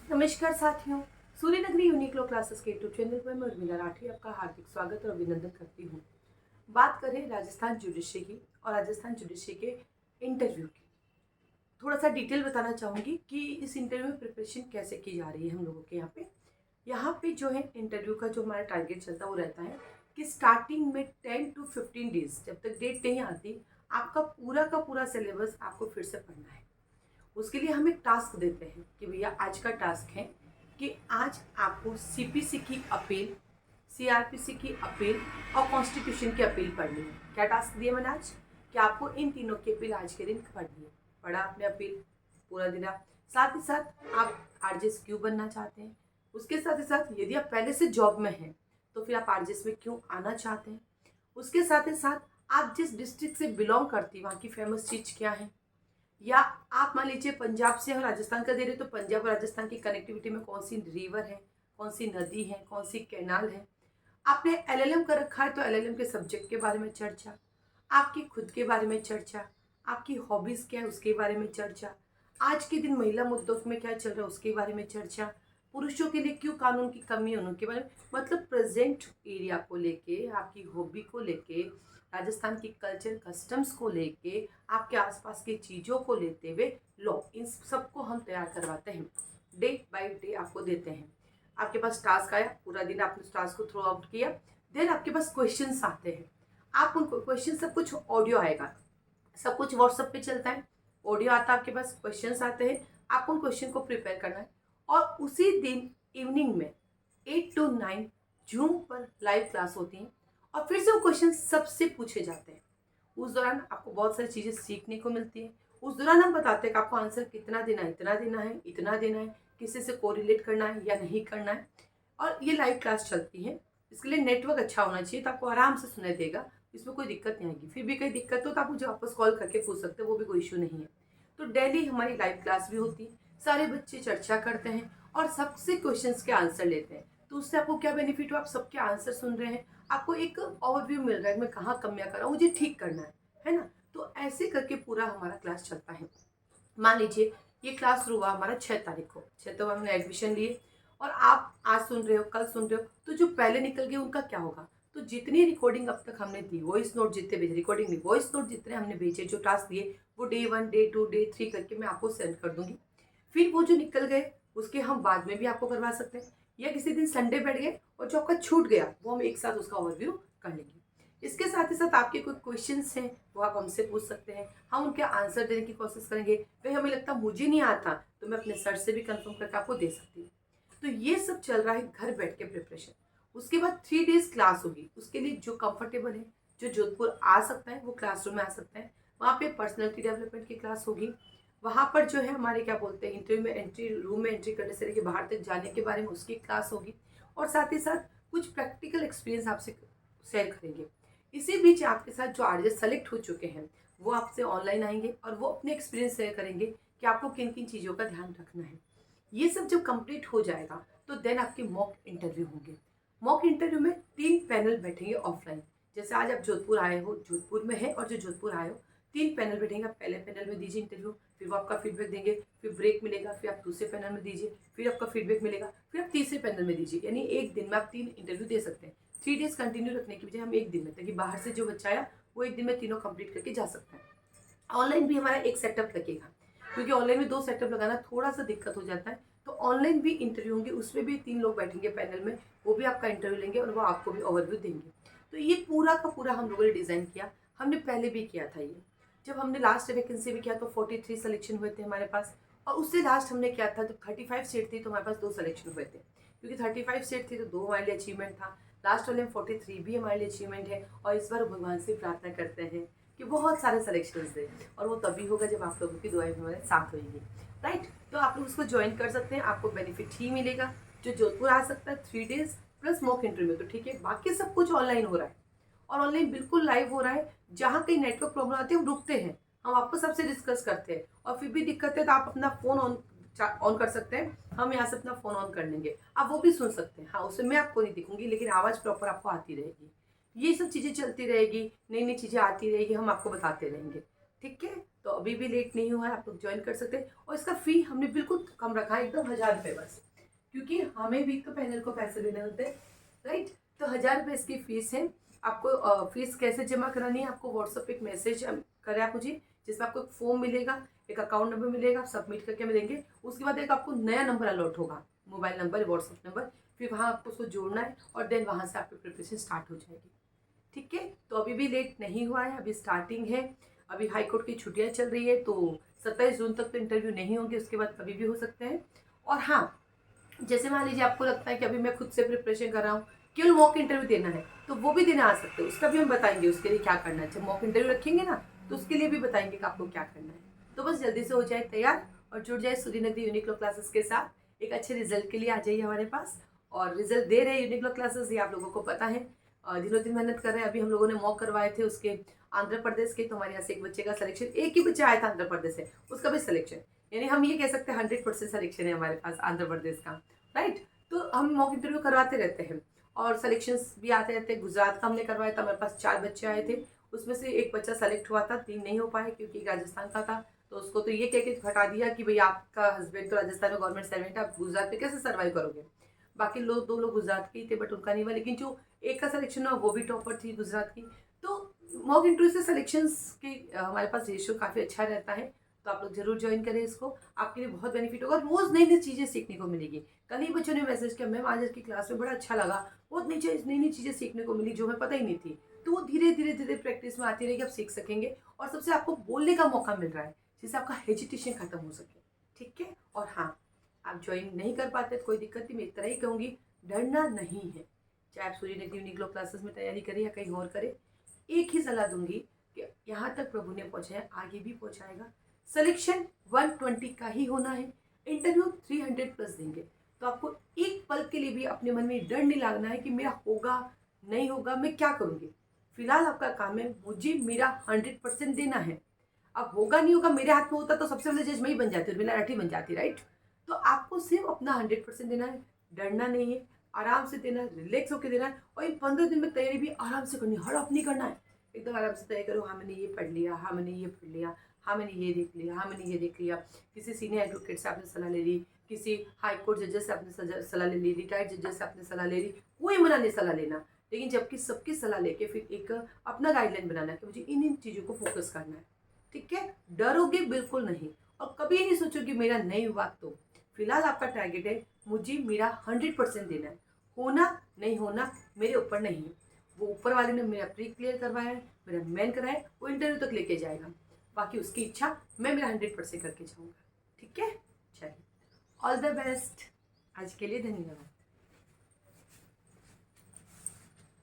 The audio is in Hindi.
नमस्कार साथियों, सूर्य नगरी यूनिक्लो क्लासेस के यूट्यूब चैनल पर मैं उर्मिला राठी आपका हार्दिक स्वागत और अभिनंदन करती हूँ। बात करें राजस्थान जुडिशरी की और राजस्थान जुडिशरी के इंटरव्यू की। थोड़ा सा डिटेल बताना चाहूँगी कि इस इंटरव्यू में प्रिपरेशन कैसे की जा रही है हम लोगों के यहाँ पे जो है इंटरव्यू का जो हमारा टारगेट चलता है वो रहता है कि स्टार्टिंग में 10 to 15 डेज जब तक डेट नहीं आती आपका पूरा का पूरा सिलेबस आपको फिर से पढ़ना है। उसके लिए हम एक टास्क देते हैं कि भैया आज का टास्क है कि आज आपको सीपीसी की अपील, सीआरपीसी की अपील और कॉन्स्टिट्यूशन की अपील पढ़नी है। क्या टास्क दिया मैंने आज कि आपको इन तीनों की अपील आज के दिन पढ़नी है। पढ़ा आपने अपील, पूरा दिन आप साथ ही साथ आप आरजेएस क्यों बनना चाहते हैं, उसके साथ ही साथ यदि आप पहले से जॉब में हैं तो फिर आप आरजेएस में क्यों आना चाहते हैं, उसके साथ ही साथ आप जिस डिस्ट्रिक्ट से बिलोंग करती हैं वहाँ की फेमस चीज़ क्या है, या आप मान लीजिए पंजाब से और राजस्थान का दे रहे तो पंजाब और राजस्थान की कनेक्टिविटी में कौन सी रिवर है, कौन सी नदी है, कौन सी कैनाल है। आपने एलएलएम कर रखा है तो एलएलएम के सब्जेक्ट के बारे में चर्चा, आपकी खुद के बारे में चर्चा, आपकी हॉबीज़ क्या है उसके बारे में चर्चा, आज के दिन महिला मुद्दों में क्या चल रहा है उसके बारे में चर्चा, पुरुषों के लिए क्यों कानून की कमी है उनके बारे में, मतलब प्रेजेंट एरिया को लेके, आपकी हॉबी को लेके, राजस्थान की कल्चर कस्टम्स को लेके, आपके आसपास की चीज़ों को लेते हुए लॉ, इन सबको हम तैयार करवाते हैं। डे बाय डे आपको देते हैं। आपके पास टास्क आया, पूरा दिन आपने उस टास्क को थ्रो आउट किया, देन आपके पास क्वेश्चंस आते हैं। आप उनको क्वेश्चन, सब कुछ ऑडियो आएगा, सब कुछ व्हाट्सएप पे चलता है, ऑडियो आता है आपके पास, क्वेश्चंस आते हैं, आपको उन क्वेश्चन को प्रिपेयर करना है और उसी दिन इवनिंग में 8 to 9 जूम पर लाइव क्लास होती है और फिर से वो क्वेश्चन सबसे पूछे जाते हैं। उस दौरान आपको बहुत सारी चीज़ें सीखने को मिलती है। उस दौरान हम बताते हैं कि आपको आंसर कितना देना है, इतना देना है, इतना देना है, किसी से कोरिलेट करना है या नहीं करना है। और ये लाइव क्लास चलती है, इसके लिए नेटवर्क अच्छा होना चाहिए तो आपको आराम से सुनाई देगा, इसमें कोई दिक्कत नहीं आएगी। फिर भी कोई दिक्कत हो तो आप मुझे वापस कॉल करके पूछ सकते हो, वो भी कोई इशू नहीं है। तो डेली हमारी लाइव क्लास भी होती है, सारे बच्चे चर्चा करते हैं और सबसे क्वेश्चंस के आंसर लेते हैं। तो उससे आपको क्या बेनिफिट हो, आप सबके आंसर सुन रहे हैं, आपको एक ओवरव्यू मिल रहा है मैं कहाँ कमियां कर रहा हूँ, मुझे ठीक करना है ना। तो ऐसे करके पूरा हमारा क्लास चलता है। मान लीजिए ये क्लास हुआ हमारा 6 तारीख को, 6 तो हमने एडमिशन लिए और आप आज सुन रहे हो, कल सुन रहे हो, तो जो पहले निकल गए उनका क्या होगा। तो जितनी रिकॉर्डिंग अब तक हमने दी, वॉइस नोट जितने भेजे, रिकॉर्डिंग नहीं, वॉइस नोट जितने हमने भेजे, जो टास्क दिए वो डे 1, डे 2, डे 3 करके मैं आपको सेंड कर दूंगी। फिर वो जो निकल गए उसके हम बाद में भी आपको करवा सकते हैं, या किसी दिन संडे बैठ गए और जो आपका छूट गया वो हम एक साथ उसका ओवरव्यू कर लेंगे। इसके साथ ही साथ आपके कोई क्वेश्चंस हैं वो आप हमसे पूछ सकते हैं, हम उनके आंसर देने की कोशिश करेंगे। भाई हमें लगता मुझे नहीं आता तो मैं अपने सर से भी कंफर्म करके आपको दे सकती हूँ। तो ये सब चल रहा है घर बैठ के प्रिपरेशन। उसके बाद 3 डेज क्लास होगी, उसके लिए जो कंफर्टेबल है, जो जोधपुर आ सकता है वो क्लासरूम में आ सकता है। वहाँ पे पर्सनैलिटी डेवलपमेंट की क्लास होगी। वहाँ पर जो है हमारे क्या बोलते हैं, इंटरव्यू में एंट्री, रूम में एंट्री करने से लेकर बाहर तक जाने के बारे में उसकी क्लास होगी। और साथ ही साथ कुछ प्रैक्टिकल एक्सपीरियंस आपसे शेयर करेंगे। इसी बीच आपके साथ जो आरजे सेलेक्ट हो चुके हैं वो आपसे ऑनलाइन आएंगे और वो अपने एक्सपीरियंस शेयर करेंगे कि आपको किन किन चीज़ों का ध्यान रखना है। ये सब जब कंप्लीट हो जाएगा तो देन आपके मॉक इंटरव्यू होंगे। मॉक इंटरव्यू में 3 पैनल बैठेंगे ऑफलाइन। जैसे आज आप जोधपुर आए हो, जोधपुर में है और जो जोधपुर आए हो, 3 पैनल बैठेंगे। आप पहले पैनल में दीजिए इंटरव्यू, फिर वो आपका फीडबैक देंगे, फिर ब्रेक मिलेगा, फिर आप दूसरे पैनल में दीजिए, फिर आपका फीडबैक मिलेगा, फिर आप तीसरे पैनल में दीजिए। यानी एक दिन में आप 3 इंटरव्यू दे सकते हैं। 3 डेज कंटिन्यू रखने की बजाय हम एक दिन में, ताकि बाहर से जो बच्चा आया वो एक दिन में तीनों कंप्लीट करके जा सकता है। ऑनलाइन भी हमारा एक सेटअप लगेगा, क्योंकि ऑनलाइन में 2 सेटअप लगाना थोड़ा सा दिक्कत हो जाता है। तो ऑनलाइन भी इंटरव्यू होंगे, उसमें भी 3 लोग बैठेंगे पैनल में, वो भी आपका इंटरव्यू लेंगे और वो आपको भी ओवरव्यू देंगे। तो ये पूरा का पूरा हम लोगों ने डिज़ाइन किया। हमने पहले भी किया था ये, जब हमने लास्ट वैकेंसी भी किया तो 43 सिलेक्शन हुए थे हमारे पास। और उससे लास्ट हमने किया था जब 35 सीट थी तो हमारे पास 2 सिलेक्शन हुए थे, क्योंकि 35 सीट थी तो 2 हमारे लिए अचीवमेंट था। लास्ट वाले में 43 भी हमारे लिए अचीवमेंट है। और इस बार भगवान से प्रार्थना करते हैं कि बहुत सारे सिलेक्शंस दे, और वो तभी होगा जब आप लोगों की दुआएं हमारे साथ होगी, राइट। तो आप लोग उसको ज्वाइन कर सकते हैं, आपको बेनिफिट ही मिलेगा। जो जोधपुर आ सकता है 3 डेज प्लस मॉक इंटरव्यू, तो ठीक है। बाकी सब कुछ ऑनलाइन हो रहा है और ऑनलाइन बिल्कुल लाइव हो रहा है। जहाँ कहीं नेटवर्क प्रॉब्लम आती है हम रुकते हैं, हम आपको सबसे डिस्कस करते हैं, और फिर भी दिक्कत है तो आप अपना फ़ोन ऑन कर सकते हैं, हम यहाँ से अपना फ़ोन ऑन कर लेंगे, आप वो भी सुन सकते हैं। हाँ, उसमें मैं आपको नहीं दिखूंगी लेकिन आवाज़ प्रॉपर आपको आती रहेगी। ये सब चीज़ें चलती रहेगी, नई नई चीज़ें आती रहेगी, हम आपको बताते रहेंगे, ठीक है। तो तो अभी भी लेट नहीं हुआ है, आप लोग ज्वाइन कर सकते हैं। और इसका फ़ी हमने बिल्कुल कम रखा है, एकदम 1000 रुपये बस, क्योंकि हमें भी तो पैनल को पैसे देने होते हैं, राइट। तो 1000 रुपये इसकी फ़ीस है। आपको फीस कैसे जमा करानी है, आपको व्हाट्सएप पे एक मैसेज करें आप मुझे, जिसमें आपको एक फॉर्म मिलेगा, एक अकाउंट नंबर मिलेगा, आप सबमिट करके हमें देंगे। उसके बाद एक आपको नया नंबर अलॉट होगा, मोबाइल नंबर, व्हाट्सएप नंबर, फिर वहाँ आपको उसको जोड़ना है और देन वहाँ से आपकी प्रिपरेशन स्टार्ट हो जाएगी। ठीक है, तो अभी भी लेट नहीं हुआ है, अभी स्टार्टिंग है। अभी हाई कोर्ट की छुट्टियाँ चल रही है, तो 27 जून तक तो इंटरव्यू नहीं होंगे, उसके बाद कभी भी हो सकते हैं। और हाँ, जैसे मान लीजिए आपको लगता है कि अभी मैं खुद से प्रिपरेशन कर रहा हूँ, केवल मॉक इंटरव्यू देना है, तो वो भी देने आ सकते हैं। उसका भी हम बताएंगे उसके लिए क्या करना है। जब मॉक इंटरव्यू रखेंगे ना, तो उसके लिए भी बताएंगे कि आपको क्या करना है। तो बस जल्दी से हो जाए तैयार और जुड़ जाए सूर्यनगरी यूनिक्लो क्लासेस के साथ। एक अच्छे रिजल्ट के लिए आ जाइए हमारे पास। और रिजल्ट दे रहे हैं यूनिक्लो क्लासेस, ये आप लोगों को पता है, दिनों दिन मेहनत कर रहे हैं। अभी हम लोगों ने मॉक करवाए थे उसके आंध्र प्रदेश के, तो हमारे यहाँ से एक बच्चे का सिलेक्शन, एक ही बच्चा आया था आंध्र प्रदेश से, उसका भी सिलेक्शन, यानी हम ये कह सकते हैं 100% सिलेक्शन है हमारे पास आंध्र प्रदेश का, राइट। तो हम मॉक इंटरव्यू करवाते रहते हैं और सिलेक्शंस भी आते रहते हैं। गुजरात का हमने करवाया था, हमारे पास 4 बच्चे आए थे, उसमें से एक बच्चा सेलेक्ट हुआ था, 3 नहीं हो पाए क्योंकि राजस्थान का था। तो उसको तो ये कह के हटा दिया कि भाई आपका हस्बैंड तो राजस्थान में गवर्नमेंट सर्वेंट है, आप गुजरात में कैसे सर्वाइव करोगे। बाकी लोग 2 लोग गुजरात के ही थे, बट उनका नहीं हुआ। लेकिन जो एक का सिलेक्शन हुआ वो भी टॉपर थी गुजरात की। तो मॉक इंटरव्यू से सिलेक्शंस की हमारे पास रेशियो काफ़ी अच्छा रहता है। तो आप लोग जरूर ज्वाइन करें इसको, आपके लिए बहुत बेनिफिट होगा। रोज़ नई नई चीज़ें सीखने को मिलेगी। कल ही बच्चों ने मैसेज किया, मैम आज की क्लास में बड़ा अच्छा लगा, बहुत नई नई चीज़ें सीखने को मिली जो हमें पता ही नहीं थी। तो वो धीरे धीरे धीरे प्रैक्टिस में आती रहेगी, आप सीख सकेंगे। और सबसे आपको बोलने का मौका मिल रहा है, जिससे आपका हेजिटेशन खत्म हो सके। ठीक है, और हाँ, आप ज्वाइन नहीं कर पाते तो कोई दिक्कत नहीं, मैं इतना ही कहूँगी, डरना नहीं है। चाहे आप सूर्यनगरी यूनिक्लो क्लासेस में तैयारी करें या कहीं और करें, एक ही सलाह दूंगी कि यहाँ तक प्रभु ने पहुँचाया आगे भी पहुँचाएगा। सिलेक्शन 120 का ही होना है, इंटरव्यू 300 प्लस देंगे। तो आपको एक पल के लिए भी अपने मन में डर नहीं लगना है कि मेरा होगा नहीं होगा, मैं क्या करूँगी। फिलहाल आपका काम है मुझे मेरा 100% देना है। अब होगा नहीं होगा मेरे हाथ में होता तो सबसे पहले जज मैं ही बन जाती और मेरा लाठी बन जाती, राइट। तो आपको सिर्फ अपना 100% देना है, डरना नहीं है, आराम से देना है, रिलैक्स होकर देना है। और इन 15 दिन में तैयारी भी आराम से करनी है, हड़प नहीं करना है। एकदम आराम से तैयारी करो, हाँ मैंने ये पढ़ लिया, हाँ मैंने ये पढ़ लिया, हाँ मैंने ये देख लिया, हाँ मैंने ये देख लिया। किसी सीनियर एडवोकेट से आपने सलाह ले ली, किसी हाई कोर्ट जजेस से आपने सलाह ले ली, रिटायर्ड जजेस से आपने सलाह ले ली, कोई मना नहीं सलाह लेना। लेकिन जबकि सबकी सलाह लेके फिर एक अपना गाइडलाइन बनाना है कि मुझे इन चीज़ों को फोकस करना है। ठीक है, डरोगे बिल्कुल नहीं और कभी नहीं सोचोगे मेरा नहीं हुआ तो। फिलहाल आपका टारगेट है मुझे मेरा 100% देना है, होना नहीं होना मेरे ऊपर नहीं है। वो ऊपर वाले ने मेरा प्री क्लियर करवाया है, मेरा मेन कराया है, वो इंटरव्यू तक लेके जाएगा। बाकी उसकी इच्छा, मैं मेरा 100% करके जाऊँगा। ठीक है, चलिए, ऑल द बेस्ट। आज के लिए धन्यवाद।